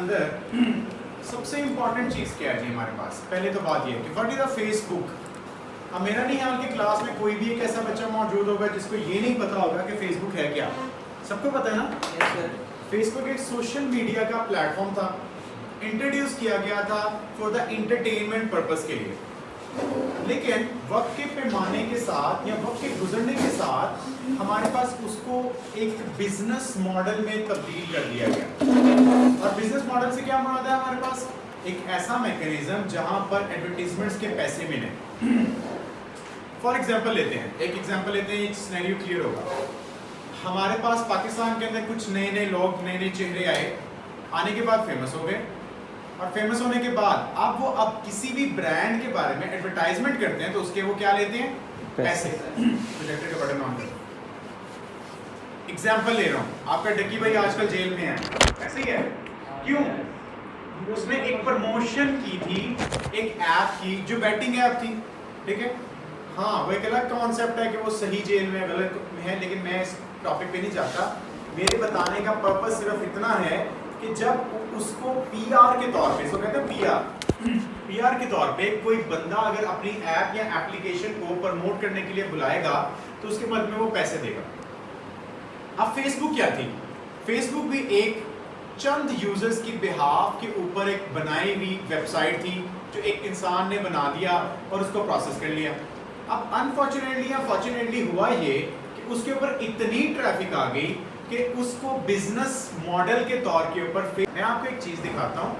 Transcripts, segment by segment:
अंदर सबसे इंपॉर्टेंट चीज़ क्या है जी हमारे पास? पहले तो बात ये है कि व्हाट इज द फेसबुक। अब मेरा नहीं ख्याल कि क्लास में कोई भी एक ऐसा बच्चा मौजूद होगा जिसको ये नहीं पता होगा कि फेसबुक है क्या। सबको पता है ना? Yes sir. फेसबुक एक सोशल मीडिया का प्लेटफॉर्म था, इंट्रोड्यूस किया गया था फॉर द इंटरटेनमेंट पर्पस के लिए, लेकिन वक्त के पैमाने के साथ या वक्त के गुजरने के साथ हमारे पास उसको एक बिजनेस मॉडल में तब्दील कर दिया गया। और बिजनेस मॉडल से क्या मुराद है? हमारे पास एक ऐसा मैकेनिज्म जहां पर एडवर्टीजमेंट्स के पैसे मिले। फॉर एग्जांपल लेते हैं, एक एग्जांपल लेते हैं, एक सिनेरियो क्लियर होगा। हमारे पास पाकिस्तान के अंदर कुछ नए नए लोग, नए नए चेहरे आए, आने के बाद फेमस हो गए, और फेमस होने के बाद अब किसी भी ब्रांड के बारे में एडवर्टाइजमेंट करते हैं तो उसके वो क्या लेते हैं? पैसे। प्रोजेक्टर का बटन ऑन करो। एग्जांपल ले रहा हूँ, आपका डक्की भाई आजकल जेल में है, ऐसे ही है। क्यों? उसने एक प्रमोशन की थी एक ऐप की जो बैटिंग ऐप थी, ठीक है। हाँ, वो एक अलग कॉन्सेप्ट है कि वो सही जेल में गलत में है, लेकिन मैं इस टॉपिक पे नहीं जाता। मेरे बताने का पर्पस सिर्फ इतना है कि जब उसको पीआर के तौर पे, इसको कहते हैं पीआर के तौर पे कोई बंदा अगर अपनी ऐप या एप्लीकेशन को प्रमोट करने के लिए बुलाएगा तो उसके बदले में वो पैसे देगा। अब फेसबुक क्या थी? फेसबुक भी एक चंद यूजर्स की बिहाफ के ऊपर एक बनाई हुई वेबसाइट थी जो एक इंसान ने बना दिया और उसको प्रोसेस कर लिया। अब अनफॉर्चुनेटली या फॉर्चुनेटली हुआ ये कि उसके ऊपर इतनी ट्रैफिक आ गई कि उसको बिजनेस मॉडल के तौर के ऊपर, मैं आपको एक चीज दिखाता हूँ।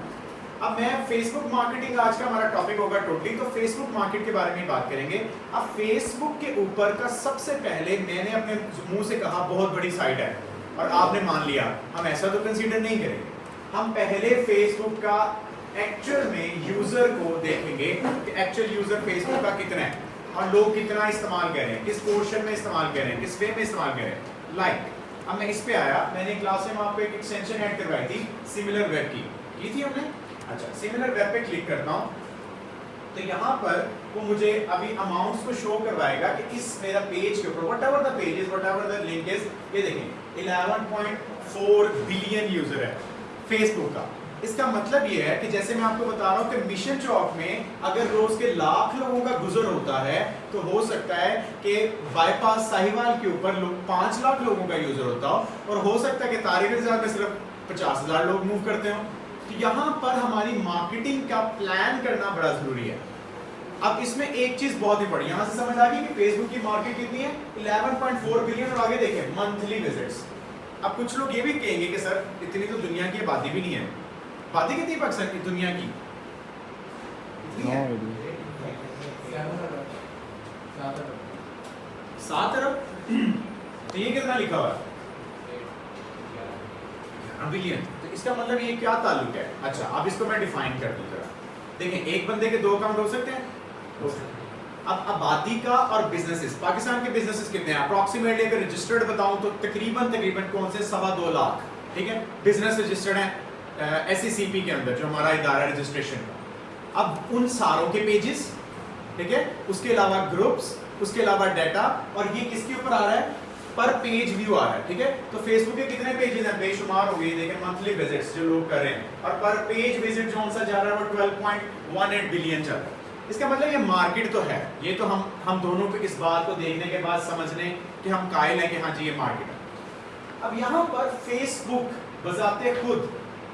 अब मैं फेसबुक मार्केटिंग, आज का हमारा टॉपिक होगा टोटली, तो फेसबुक मार्केट के बारे में बात करेंगे। अब फेसबुक के ऊपर का सबसे पहले मैंने अपने मुंह से कहा बहुत बड़ी साइट है और आपने मान लिया, हम ऐसा तो कंसीडर नहीं करेंगे। हम पहले फेसबुक का एक्चुअल में यूजर को देखेंगे कि एक्चुअल यूजर फेसबुक का कितना है और लोग कितना इस्तेमाल कर रहे हैं, किस पोर्शन में इस्तेमाल कर रहे हैं, किस वे में इस्तेमाल कर रहे हैं। लाइक अब मैं इस पे आया, मैंने क्लास में आपको एक एक्सटेंशन ऐड करवाई थी सिमिलर वेब की थी हमने। अच्छा, सिमिलर वेब पे क्लिक करता हूँ तो यहाँ पर वो मुझे अभी अमाउंट्स को शो करवाएगा कि इस मेरा पेज के ऊपर what ever the page is, what ever the link is, ये देखें 11.4 बिलियन यूजर है फेसबुक का। इसका मतलब ये है कि जैसे मैं आपको बता रहा हूँ कि मिशन चौक में अगर रोज के लाख लोगों का गुजर होता है तो हो सकता है कि बाईपास साहिवाल के ऊपर 5 लाख लोगों का यूजर होता हो, और हो सकता है कि तारिक रिज़ा में सिर्फ 50,000 लोग मूव करते हो। तो यहाँ पर हमारी मार्केटिंग का प्लान करना बड़ा जरूरी है। अब इसमें एक चीज बहुत इंपॉर्टेंट, यहाँ से समझ आ गई कि फेसबुक की मार्केट कितनी है? 11.4 बिलियन। और आगे देखें मंथली विजिट्स। अब कुछ लोग ये भी कहेंगे कि सर इतनी तो दुनिया की आबादी भी नहीं है। आबादी कितनी पाकिस्तान की, दुनिया की? 7 अरब। तो ये कितना लिखा हुआ है? बिलियन। तो इसका मतलब ये क्या ताल्लुक है? अच्छा, अब इसको मैं डिफाइन कर दूं जरा। देखें, एक बंदे के 2 अकाउंट हो सकते हैं। अब आबादी का और बिजनेसेस, पाकिस्तान के बिजनेसेस कितने हैं? अप्रॉक्सीमेटली अगर रजिस्टर्ड बताऊं तो तकरीबन कौन से 2.25 लाख, ठीक है, बिजनेस रजिस्टर्ड है SECP के अंदर, जो हमारा इदारा रजिस्ट्रेशन का। अब उन सारों के पेजेस, ठीक है, उसके अलावा ग्रुप्स, उसके अलावा डाटा, और ये किसके ऊपर आ रहा है? पर पेज व्यू आ रहा है, ठीक है। तो फेसबुक के कितने पेजेस हैं? बेशुमार हो गए। देखें मंथली विजिट्स जो लोग कर रहे हैं, और पर पेज विजिट जो सा जा रहा है वो 12.18 बिलियन चल रहा है। इसका मतलब ये मार्केट तो है। ये तो हम दोनों को इस बात को देखने के बाद समझ लें कि हम कायल हैं कि हाँ जी ये मार्केट है। अब यहाँ पर फेसबुक बजाते खुद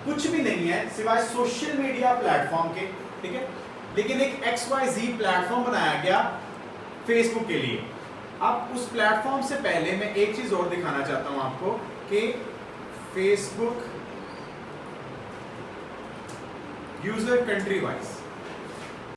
कुछ भी नहीं है सिवाय सोशल मीडिया प्लेटफॉर्म के, ठीक है, लेकिन एक XYZ प्लेटफॉर्म बनाया गया फेसबुक के लिए। अब उस प्लेटफॉर्म से पहले मैं एक चीज और दिखाना चाहता हूं आपको कि फेसबुक यूजर कंट्री वाइज,